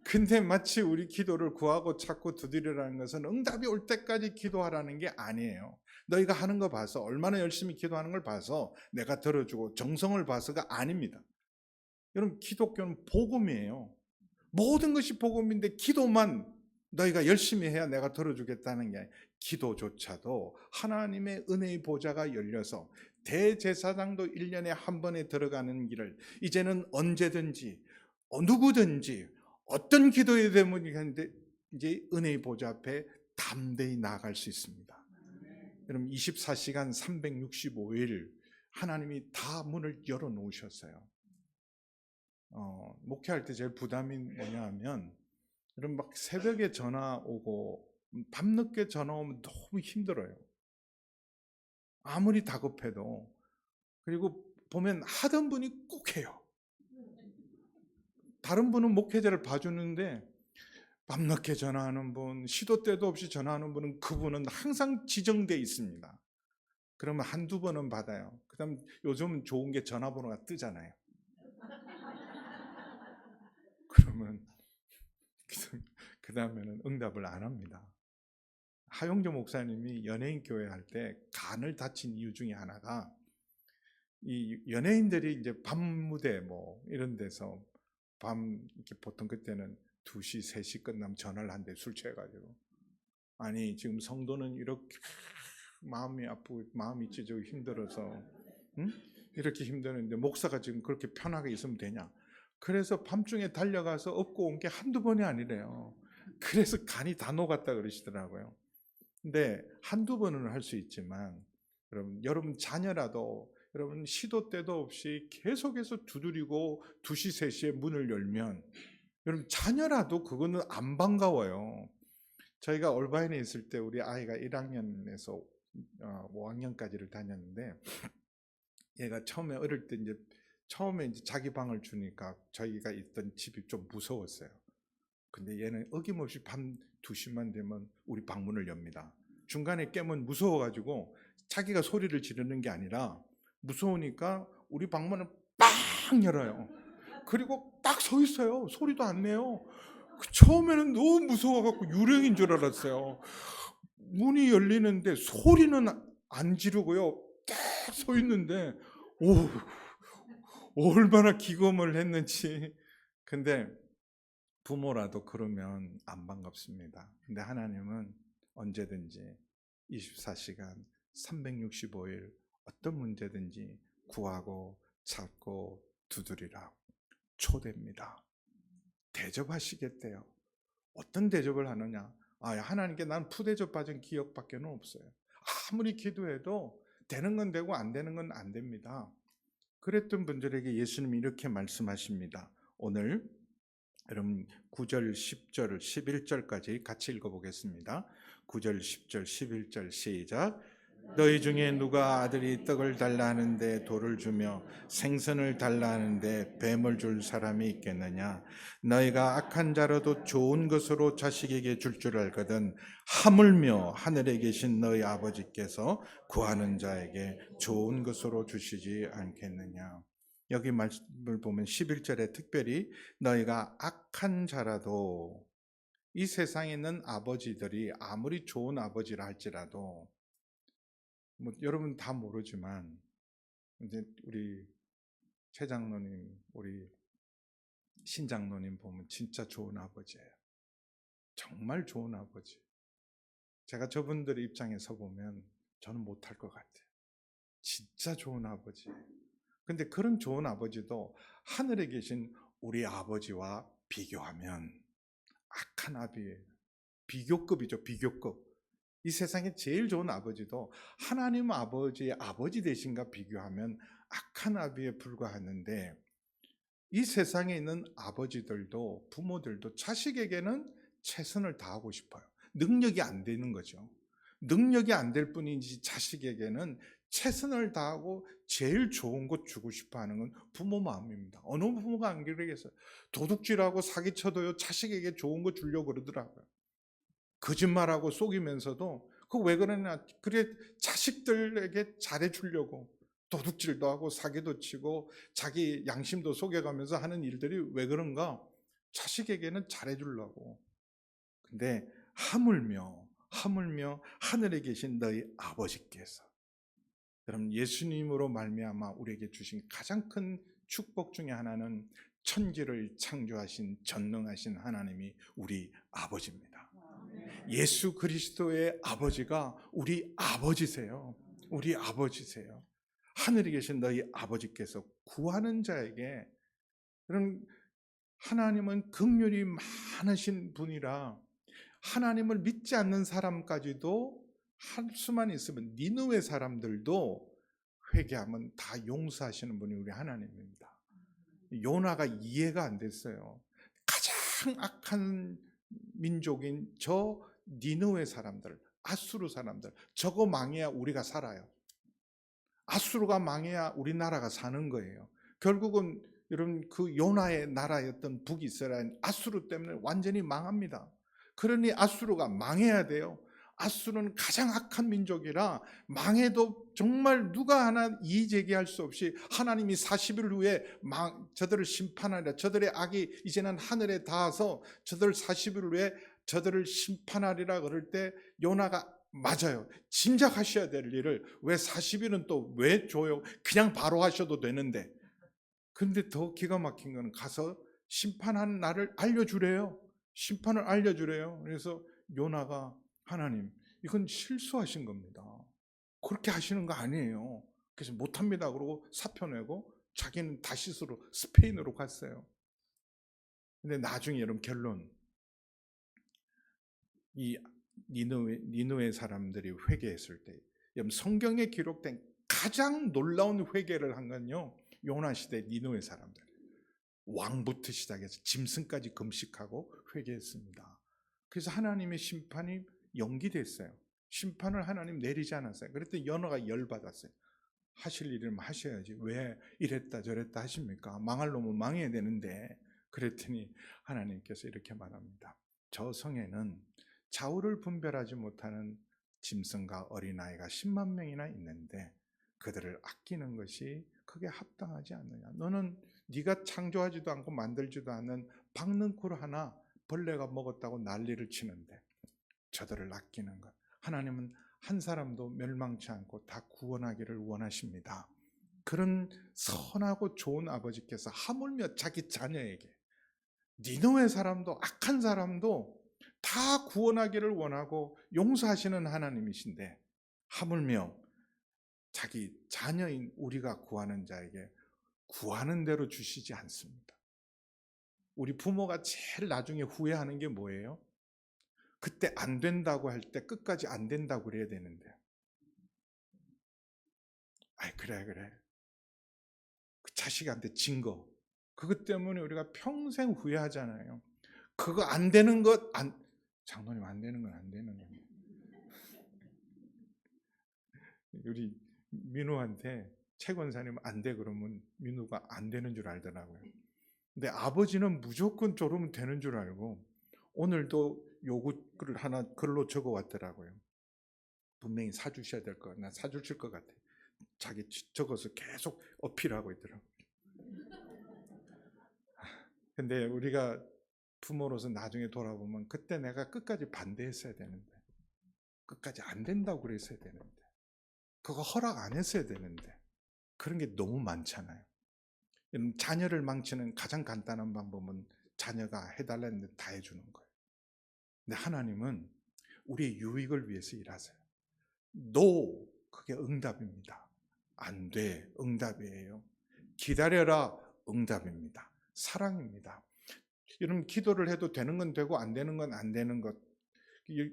근데 마치 우리 기도를 구하고 찾고 두드리라는 것은 응답이 올 때까지 기도하라는 게 아니에요. 너희가 하는 거 봐서, 얼마나 열심히 기도하는 걸 봐서 내가 들어주고 정성을 봐서가 아닙니다. 여러분, 기독교는 복음이에요. 모든 것이 복음인데 기도만 너희가 열심히 해야 내가 들어주겠다는 게 아니라 기도조차도 하나님의 은혜의 보좌가 열려서 대제사장도 1년에 한 번에 들어가는 길을 이제는 언제든지 누구든지 어떤 기도의 대문이겠는데 이제 은혜의 보좌 앞에 담대히 나아갈 수 있습니다. 여러분, 24시간 365일 하나님이 다 문을 열어놓으셨어요. 목회할 때 제일 부담이 뭐냐 하면 여러분, 막 새벽에 전화 오고 밤늦게 전화 오면 너무 힘들어요. 아무리 다급해도. 그리고 보면 하던 분이 꼭 해요. 다른 분은 목회자를 봐주는데 밤늦게 전화하는 분, 시도 때도 없이 전화하는 분은 그분은 항상 지정돼 있습니다. 그러면 한두 번은 받아요. 그다음 요즘은 좋은 게 전화번호가 뜨잖아요. 그러면 그 다음에는 응답을 안 합니다. 하용조 목사님이 연예인 교회 할 때 간을 다친 이유 중에 하나가 이 연예인들이 이제 밤 무대 뭐 이런 데서 밤 이렇게 보통 그때는 2시, 3시 끝나면 전화를 한대, 술 취해가지고. 아니, 지금 성도는 이렇게 마음이 아프고 마음이 찢어지고 힘들어서 응? 이렇게 힘드는데 목사가 지금 그렇게 편하게 있으면 되냐? 그래서 밤중에 달려가서 업고 온 게 한두 번이 아니래요. 그래서 간이 다 녹았다 그러시더라고요. 근데 한두 번은 할 수 있지만 여러분 자녀라도 여러분 시도 때도 없이 계속해서 두드리고 2시, 3시에 문을 열면 여러분 자녀라도 그거는 안 반가워요. 저희가 올바인에 있을 때 우리 아이가 1학년에서 5학년까지를 다녔는데 얘가 처음에 어릴 때 처음에 이제 자기 방을 주니까 저희가 있던 집이 좀 무서웠어요. 근데 얘는 어김없이 밤 2시만 되면 우리 방문을 엽니다. 중간에 깨면 무서워가지고 자기가 소리를 지르는 게 아니라 무서우니까 우리 방문을 빵 열어요. 그리고 딱 서 있어요. 소리도 안 내요. 처음에는 너무 무서워갖고 유령인 줄 알았어요. 문이 열리는데 소리는 안 지르고요. 딱 서 있는데 얼마나 기검을 했는지. 근데 부모라도 그러면 안 반갑습니다. 근데 하나님은 언제든지 24시간 365일 어떤 문제든지 구하고 찾고 두드리라 초대입니다. 대접하시겠대요. 어떤 대접을 하느냐? 하나님께 난 푸대접 받은 기억밖에 없어요. 아무리 기도해도 되는 건 되고 안 되는 건 안 됩니다. 그랬던 분들에게 예수님이 이렇게 말씀하십니다. 오늘 여러분 9절, 10절, 11절까지 같이 읽어보겠습니다. 9절, 10절, 11절 시작. 너희 중에 누가 아들이 떡을 달라 하는데 돌을 주며 생선을 달라 하는데 뱀을 줄 사람이 있겠느냐? 너희가 악한 자라도 좋은 것으로 자식에게 줄 알거든 하물며 하늘에 계신 너희 아버지께서 구하는 자에게 좋은 것으로 주시지 않겠느냐? 여기 말씀을 보면 11절에 특별히 너희가 악한 자라도, 이 세상에 있는 아버지들이 아무리 좋은 아버지라 할지라도 여러분 다 모르지만 이제 우리 최 장로님, 우리 신 장로님 보면 진짜 좋은 아버지예요. 정말 좋은 아버지. 제가 저분들의 입장에 서 보면 저는 못할 것 같아요. 진짜 좋은 아버지. 근데 그런 좋은 아버지도 하늘에 계신 우리 아버지와 비교하면 악한 아비예요. 비교급이죠, 비교급. 이 세상에 제일 좋은 아버지도 하나님 아버지의 아버지 되신가 비교하면 악한 아비에 불과하는데, 이 세상에 있는 아버지들도 부모들도 자식에게는 최선을 다하고 싶어요. 능력이 안 되는 거죠. 능력이 안 될 뿐이지 자식에게는 최선을 다하고 제일 좋은 것 주고 싶어 하는 건 부모 마음입니다. 어느 부모가 안 그러겠어요. 도둑질하고 사기쳐도요 자식에게 좋은 거 주려고 그러더라고요. 거짓말하고 속이면서도 그 왜 그러냐, 그래 자식들에게 잘해주려고 도둑질도 하고 사기도 치고 자기 양심도 속여가면서 하는 일들이 왜 그런가? 자식에게는 잘해주려고. 근데 하물며 하늘에 계신 너희 아버지께서, 여러분 예수님으로 말미암아 우리에게 주신 가장 큰 축복 중에 하나는 천지를 창조하신 전능하신 하나님이 우리 아버지입니다. 예수 그리스도의 아버지가 우리 아버지세요. 우리 아버지세요. 하늘에 계신 너희 아버지께서 구하는 자에게, 그런 하나님은 긍휼이 많으신 분이라 하나님을 믿지 않는 사람까지도 할 수만 있으면 니느웨 사람들도 회개하면 다 용서하시는 분이 우리 하나님입니다. 요나가 이해가 안 됐어요. 가장 악한 민족인 저 니느웨 사람들, 아수르 사람들, 저거 망해야 우리가 살아요. 아수르가 망해야 우리나라가 사는 거예요. 결국은 여러분, 그 요나의 나라였던 북이스라엘, 아수르 때문에 완전히 망합니다. 그러니 아수르가 망해야 돼요. 아수르는 가장 악한 민족이라 망해도 정말 누가 하나 이의 제기할 수 없이 하나님이 40일 후에 저들을 심판하리라. 저들의 악이 이제는 하늘에 닿아서 저들 40일 후에 저들을 심판하리라. 그럴 때 요나가 맞아요. 짐작하셔야 될 일을 왜 40일은 또 왜 줘요? 그냥 바로 하셔도 되는데. 근데 더 기가 막힌 거는 가서 심판하는 날을 알려주래요. 심판을 알려주래요. 그래서 요나가 하나님, 이건 실수하신 겁니다. 그렇게 하시는 거 아니에요. 그래서 못합니다. 그러고 사표 내고 자기는 다시스로 스페인으로 갔어요. 근데 나중에 여러분 결론, 이 니느웨 사람들이 회개했을 때, 여러분 성경에 기록된 가장 놀라운 회개를 한 건요, 요나 시대 니느웨 사람들. 왕부터 시작해서 짐승까지 금식하고 회개했습니다. 그래서 하나님의 심판이 연기됐어요. 심판을 하나님 내리지 않았어요. 그랬더니 요나가 열받았어요. 하실 일이면 하셔야지 왜 이랬다 저랬다 하십니까? 망할 놈은 망해야 되는데. 그랬더니 하나님께서 이렇게 말합니다. 저 성에는 좌우를 분별하지 못하는 짐승과 어린아이가 10만 명이나 있는데 그들을 아끼는 것이 그게 합당하지 않느냐. 너는 네가 창조하지도 않고 만들지도 않은 박능쿨 하나 벌레가 먹었다고 난리를 치는데 저들을 아끼는 것. 하나님은 한 사람도 멸망치 않고 다 구원하기를 원하십니다. 그런 선하고 좋은 아버지께서 하물며 자기 자녀에게, 니느웨 사람도 악한 사람도 다 구원하기를 원하고 용서하시는 하나님이신데 하물며 자기 자녀인 우리가 구하는 자에게 구하는 대로 주시지 않습니다. 우리 부모가 제일 나중에 후회하는 게 뭐예요? 그때 안 된다고 할 때 끝까지 안 된다고 그래야 되는데, 아이 그래 그 자식한테 진 거, 그것 때문에 우리가 평생 후회하잖아요. 그거 안 되는 것, 장로님 안 되는 건 안 되는 거예요. 우리 민우한테 최 권사님 안 돼 그러면 민우가 안 되는 줄 알더라고요. 근데 아버지는 무조건 저러면 되는 줄 알고 오늘도 요구를 하나 글로 적어 왔더라고요. 분명히 사주셔야 될 것 같아. 나 사주실 것 같아. 자기 적어서 계속 어필하고 있더라고요. 근데 우리가 부모로서 나중에 돌아보면 그때 내가 끝까지 반대했어야 되는데, 끝까지 안 된다고 그랬어야 되는데, 그거 허락 안 했어야 되는데, 그런 게 너무 많잖아요. 자녀를 망치는 가장 간단한 방법은 자녀가 해달라는 데 다 해주는 거예요. 근데 하나님은 우리의 유익을 위해서 일하세요. No, 그게 응답입니다. 안 돼, 응답이에요. 기다려라, 응답입니다. 사랑입니다. 여러분, 기도를 해도 되는 건 되고 안 되는 건 안 되는 것.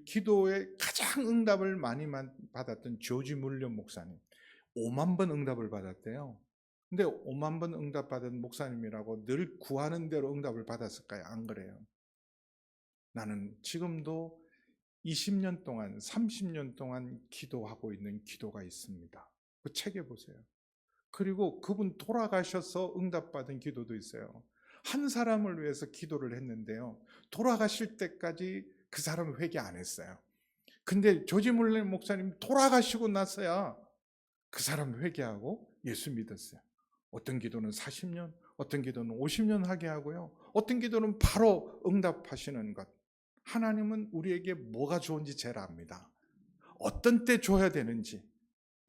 기도에 가장 응답을 많이 받았던 조지 물려 목사님, 5만 번 응답을 받았대요. 근데 5만 번 응답받은 목사님이라고 늘 구하는 대로 응답을 받았을까요? 안 그래요. 나는 지금도 20년 동안, 30년 동안 기도하고 있는 기도가 있습니다. 그 책에 보세요. 그리고 그분 돌아가셔서 응답받은 기도도 있어요. 한 사람을 위해서 기도를 했는데요, 돌아가실 때까지 그 사람은 회개 안 했어요. 근데 조지 물레 목사님 돌아가시고 나서야 그 사람 회개하고 예수 믿었어요. 어떤 기도는 40년, 어떤 기도는 50년 하게 하고요, 어떤 기도는 바로 응답하시는 것. 하나님은 우리에게 뭐가 좋은지 잘 압니다. 어떤 때 줘야 되는지.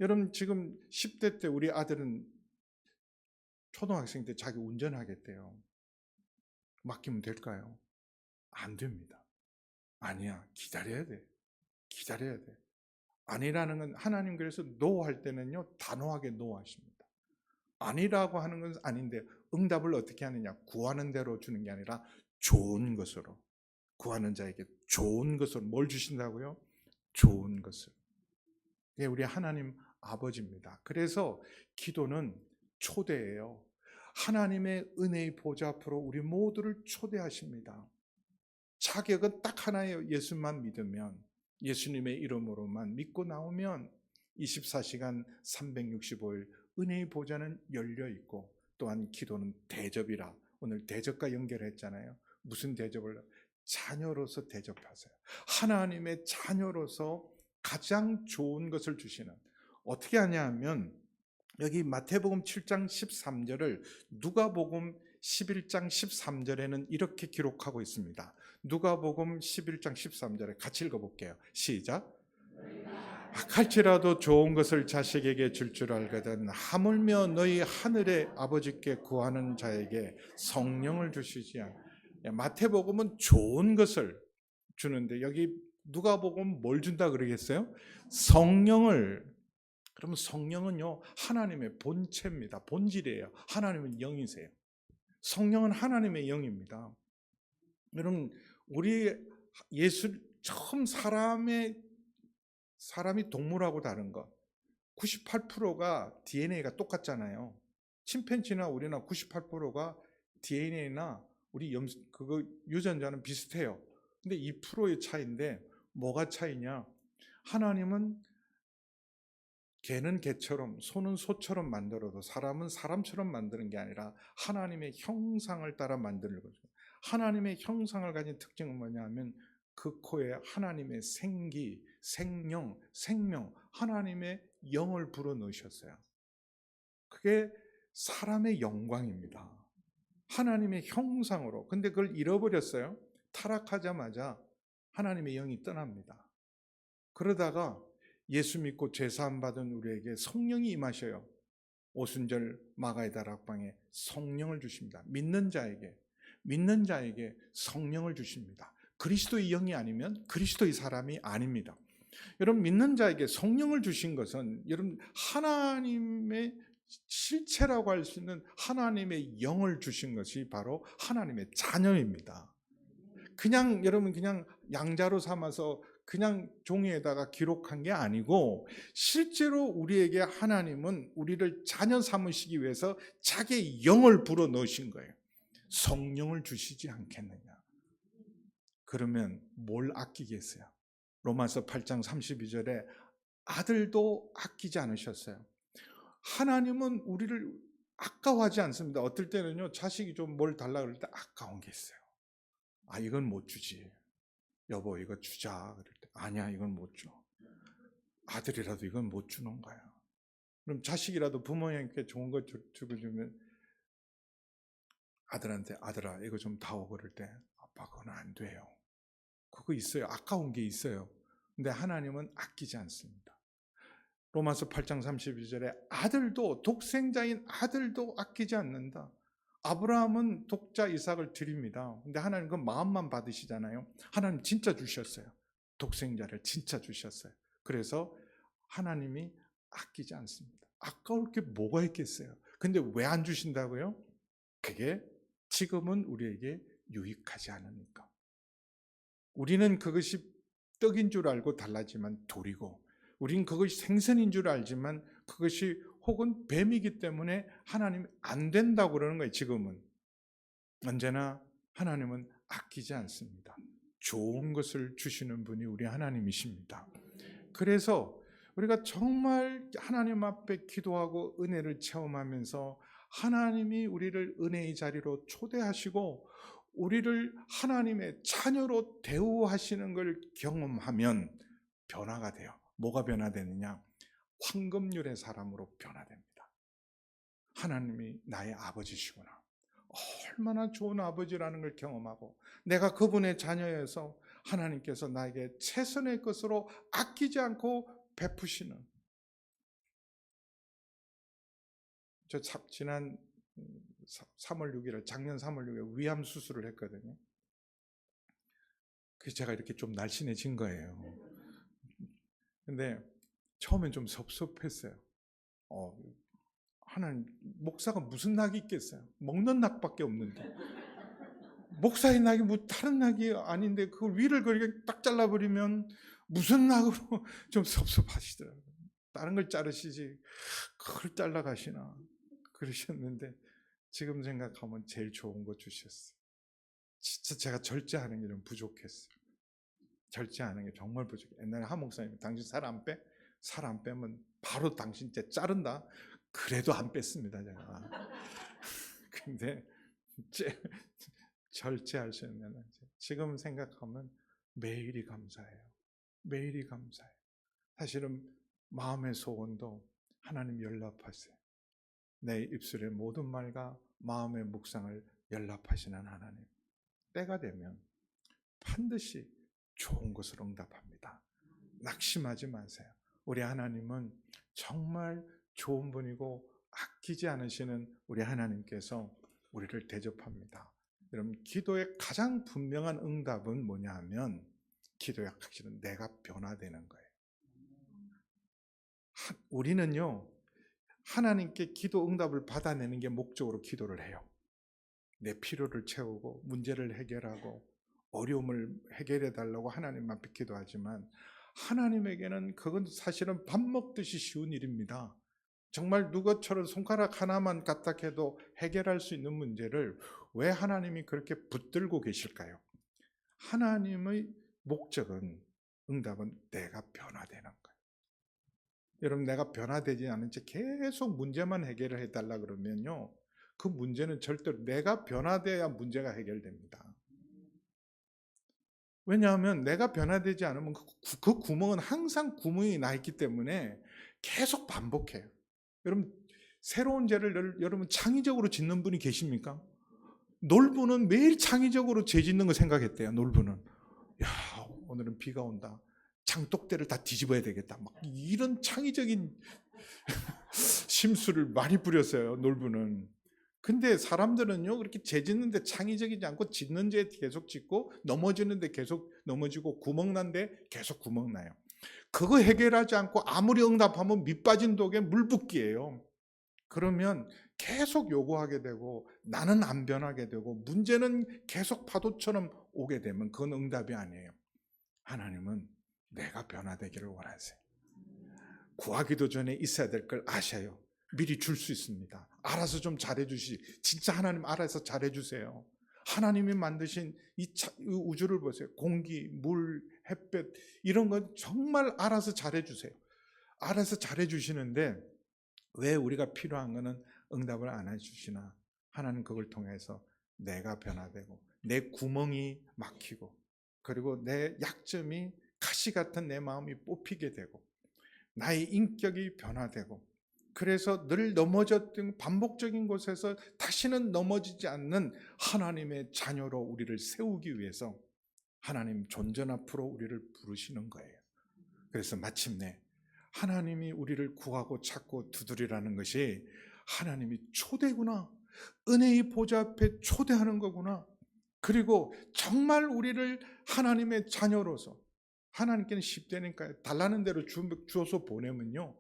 여러분 지금 10대 때 우리 아들은 초등학생 때 자기 운전하겠대요. 맡기면 될까요? 안 됩니다. 아니야, 기다려야 돼. 기다려야 돼. 아니라는 건 하나님 그래서 노 할 때는요 단호하게 노 하십니다. 아니라고 하는 건 아닌데 응답을 어떻게 하느냐, 구하는 대로 주는 게 아니라 좋은 것으로, 구하는 자에게 좋은 것으로 뭘 주신다고요? 좋은 것을. 이게 우리 하나님 아버지입니다. 그래서 기도는 초대예요. 하나님의 은혜의 보좌 앞으로 우리 모두를 초대하십니다. 자격은 딱 하나예요. 예수만 믿으면, 예수님의 이름으로만 믿고 나오면 24시간 365일 은혜의 보좌는 열려 있고, 또한 기도는 대접이라 오늘 대접과 연결했잖아요. 무슨 대접을? 자녀로서 대접하세요. 하나님의 자녀로서 가장 좋은 것을 주시는. 어떻게 하냐 하면 여기 마태복음 7장 13절을 누가복음 11장 13절에는 이렇게 기록하고 있습니다. 누가복음 11장 13절에 같이 읽어볼게요. 시작. 악할지라도 좋은 것을 자식에게 줄 줄 알거든 하물며 너희 하늘의 아버지께 구하는 자에게 성령을 주시지 않. 마태복음은 좋은 것을 주는데 여기 누가복음 뭘 준다 그러겠어요? 성령을. 그러면 성령은요 하나님의 본체입니다. 본질이에요. 하나님은 영이세요. 성령은 하나님의 영입니다. 여러분, 우리 예수 처음 사람이 동물하고 다른 것, 98%가 DNA가 똑같잖아요. 침팬지나 우리나 98%가 DNA나 우리 그거 유전자는 비슷해요. 근데 2%의 차이인데 뭐가 차이냐? 하나님은 개는 개처럼, 소는 소처럼 만들어도 사람은 사람처럼 만드는 게 아니라 하나님의 형상을 따라 만드는 거죠. 하나님의 형상을 가진 특징은 뭐냐 하면 그 코에 하나님의 생기, 생명, 하나님의 영을 불어넣으셨어요. 그게 사람의 영광입니다. 하나님의 형상으로. 근데 그걸 잃어버렸어요. 타락하자마자 하나님의 영이 떠납니다. 그러다가 예수 믿고 죄사함 받은 우리에게 성령이 임하셔요. 오순절 마가의 다락방에 성령을 주십니다. 믿는 자에게 성령을 주십니다. 그리스도의 영이 아니면 그리스도의 사람이 아닙니다. 여러분, 믿는 자에게 성령을 주신 것은 여러분 하나님의 실체라고 할 수 있는 하나님의 영을 주신 것이 바로 하나님의 자녀입니다. 그냥 여러분 그냥 양자로 삼아서 그냥 종이에다가 기록한 게 아니고 실제로 우리에게 하나님은 우리를 자녀 삼으시기 위해서 자기의 영을 불어 넣으신 거예요. 성령을 주시지 않겠느냐. 그러면 뭘 아끼겠어요? 로마서 8장 32절에 아들도 아끼지 않으셨어요. 하나님은 우리를 아까워하지 않습니다. 어떨 때는요 자식이 좀 뭘 달라 그럴 때 아까운 게 있어요. 아, 이건 못 주지. 여보, 이거 주자. 그럴 때 아니야, 이건 못 줘. 아들이라도 이건 못 주는 거야. 그럼 자식이라도 부모님께 좋은 거 주고 주면 아들한테 아들아 이거 좀 다오 그럴 때 아빠 그건 안 돼요. 그거 있어요. 아까운 게 있어요. 근데 하나님은 아끼지 않습니다. 로마서 8장 32절에 아들도, 독생자인 아들도 아끼지 않는다. 아브라함은 독자 이삭을 드립니다. 근데 하나님 그 마음만 받으시잖아요. 하나님 진짜 주셨어요. 독생자를 진짜 주셨어요. 그래서 하나님이 아끼지 않습니다. 아까울 게 뭐가 있겠어요? 근데 왜 안 주신다고요? 그게 지금은 우리에게 유익하지 않으니까. 우리는 그것이 떡인 줄 알고 달라지만 돌이고, 우린 그것이 생선인 줄 알지만 그것이 혹은 뱀이기 때문에 하나님이 안 된다고 그러는 거예요. 지금은. 언제나 하나님은 아끼지 않습니다. 좋은 것을 주시는 분이 우리 하나님이십니다. 그래서 우리가 정말 하나님 앞에 기도하고 은혜를 체험하면서 하나님이 우리를 은혜의 자리로 초대하시고 우리를 하나님의 자녀로 대우하시는 걸 경험하면 변화가 돼요. 뭐가 변화되느냐? 황금률의 사람으로 변화됩니다. 하나님이 나의 아버지시구나. 얼마나 좋은 아버지라는 걸 경험하고 내가 그분의 자녀여서 하나님께서 나에게 최선의 것으로 아끼지 않고 베푸시는. 저 지난 3월 6일, 작년 3월 6일 위암 수술을 했거든요. 그래서 제가 이렇게 좀 날씬해진 거예요. 근데 처음엔 좀 섭섭했어요. 하나님, 목사가 무슨 낙이 있겠어요? 먹는 낙밖에 없는데. 목사의 낙이 뭐 다른 낙이 아닌데 그걸 위를 그렇게 딱 잘라버리면 무슨 낙으로 좀 섭섭하시더라고요. 다른 걸 자르시지 그걸 잘라가시나 그러셨는데 지금 생각하면 제일 좋은 거 주셨어요. 진짜 제가 절제하는 게 좀 부족했어요. 절제하는 게 정말 부족해요. 옛날에 한 목사님이 당신 살 안 빼? 살 안 빼면 바로 당신 째 자른다. 그래도 안 뺐습니다 제가. 근데 절제할 수 있는, 지금 생각하면 매일이 감사해요. 매일이 감사해요. 사실은 마음의 소원도 하나님 연락하세요. 내 입술의 모든 말과 마음의 묵상을 연락하시는 하나님. 때가 되면 반드시 좋은 것으로 응답합니다. 낙심하지 마세요. 우리 하나님은 정말 좋은 분이고 아끼지 않으시는 우리 하나님께서 우리를 대접합니다. 여러분, 기도의 가장 분명한 응답은 뭐냐 하면 기도의 확실은 내가 변화되는 거예요. 우리는요, 하나님께 기도 응답을 받아내는 게 목적으로 기도를 해요. 내 필요를 채우고 문제를 해결하고 어려움을 해결해 달라고 하나님 앞에 기도하지만 하나님에게는 그건 사실은 밥 먹듯이 쉬운 일입니다. 정말 누구처럼 손가락 하나만 까딱해도 해결할 수 있는 문제를 왜 하나님이 그렇게 붙들고 계실까요? 하나님의 목적은, 응답은 내가 변화되는 거예요. 여러분, 내가 변화되지 않은 채 계속 문제만 해결을 해달라 그러면요, 그 문제는 절대로 내가 변화돼야 문제가 해결됩니다. 왜냐하면 내가 변화되지 않으면 그 구멍은 항상 구멍이 나 있기 때문에 계속 반복해요. 여러분, 새로운 죄를 여러분 창의적으로 짓는 분이 계십니까? 놀부는 매일 창의적으로 죄 짓는 거 생각했대요. 놀부는. 야, 오늘은 비가 온다. 장독대를 다 뒤집어야 되겠다. 막 이런 창의적인 심수를 많이 부렸어요. 놀부는. 근데 사람들은요, 그렇게 죄 짓는데 창의적이지 않고 짓는 죄 계속 짓고 넘어지는데 계속 넘어지고 구멍 난데 계속 구멍 나요. 그거 해결하지 않고 아무리 응답하면 밑 빠진 독에 물 붓기예요. 그러면 계속 요구하게 되고 나는 안 변하게 되고 문제는 계속 파도처럼 오게 되면 그건 응답이 아니에요. 하나님은 내가 변화되기를 원하세요. 구하기도 전에 있어야 될 걸 아셔요. 미리 줄 수 있습니다. 알아서 좀 잘해주시. 진짜 하나님 알아서 잘해주세요. 하나님이 만드신 이 우주를 보세요. 공기, 물, 햇볕 이런 건 정말 알아서 잘해주세요. 알아서 잘해주시는데 왜 우리가 필요한 거는 응답을 안 해주시나? 하나님 그걸 통해서 내가 변화되고 내 구멍이 막히고 그리고 내 약점이 가시 같은 내 마음이 뽑히게 되고 나의 인격이 변화되고 그래서 늘 넘어졌던 반복적인 곳에서 다시는 넘어지지 않는 하나님의 자녀로 우리를 세우기 위해서 하나님 존전 앞으로 우리를 부르시는 거예요. 그래서 마침내 하나님이 우리를 구하고 찾고 두드리라는 것이 하나님이 초대구나. 은혜의 보좌 앞에 초대하는 거구나. 그리고 정말 우리를 하나님의 자녀로서, 하나님께는 10대니까 달라는 대로 주어서 보내면요,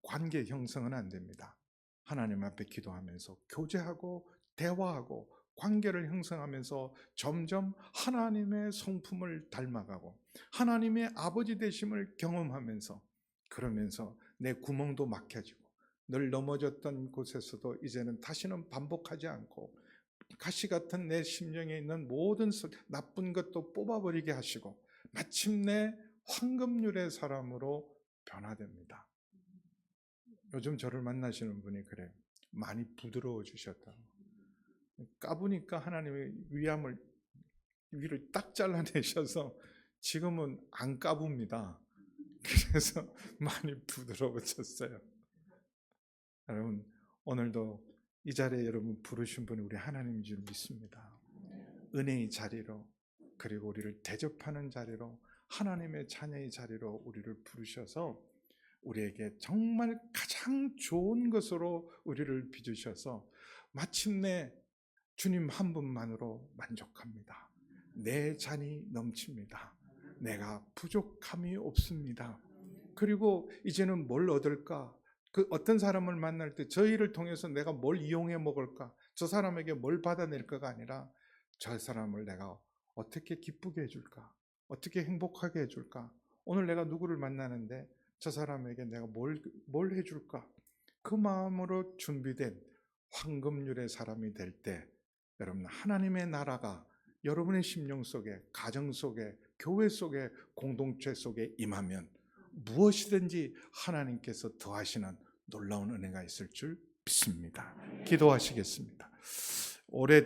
관계 형성은 안 됩니다. 하나님 앞에 기도하면서 교제하고 대화하고 관계를 형성하면서 점점 하나님의 성품을 닮아가고 하나님의 아버지 되심을 경험하면서 그러면서 내 구멍도 막혀지고 늘 넘어졌던 곳에서도 이제는 다시는 반복하지 않고 가시 같은 내 심령에 있는 모든 나쁜 것도 뽑아버리게 하시고 마침내 황금률의 사람으로 변화됩니다. 요즘 저를 만나시는 분이 그래요. 많이 부드러워지셨다. 까부니까 하나님의 위를 딱 잘라내셔서 지금은 안 까붑니다. 그래서 많이 부드러워졌어요. 여러분, 오늘도 이 자리에 여러분 부르신 분이 우리 하나님인 줄 믿습니다. 은혜의 자리로, 그리고 우리를 대접하는 자리로, 하나님의 자녀의 자리로 우리를 부르셔서 우리에게 정말 가장 좋은 것으로 우리를 빚으셔서 마침내 주님 한 분만으로 만족합니다. 내 잔이 넘칩니다. 내가 부족함이 없습니다. 그리고 이제는 뭘 얻을까? 그 어떤 사람을 만날 때 저희를 통해서 내가 뭘 이용해 먹을까? 저 사람에게 뭘 받아낼까가 아니라 저 사람을 내가 어떻게 기쁘게 해줄까? 어떻게 행복하게 해줄까? 오늘 내가 누구를 만나는데 저 사람에게 내가 뭘 해줄까? 그 마음으로 준비된 황금률의 사람이 될 때 여러분 하나님의 나라가 여러분의 심령 속에, 가정 속에, 교회 속에, 공동체 속에 임하면 무엇이든지 하나님께서 더하시는 놀라운 은혜가 있을 줄 믿습니다. 기도하시겠습니다. 올해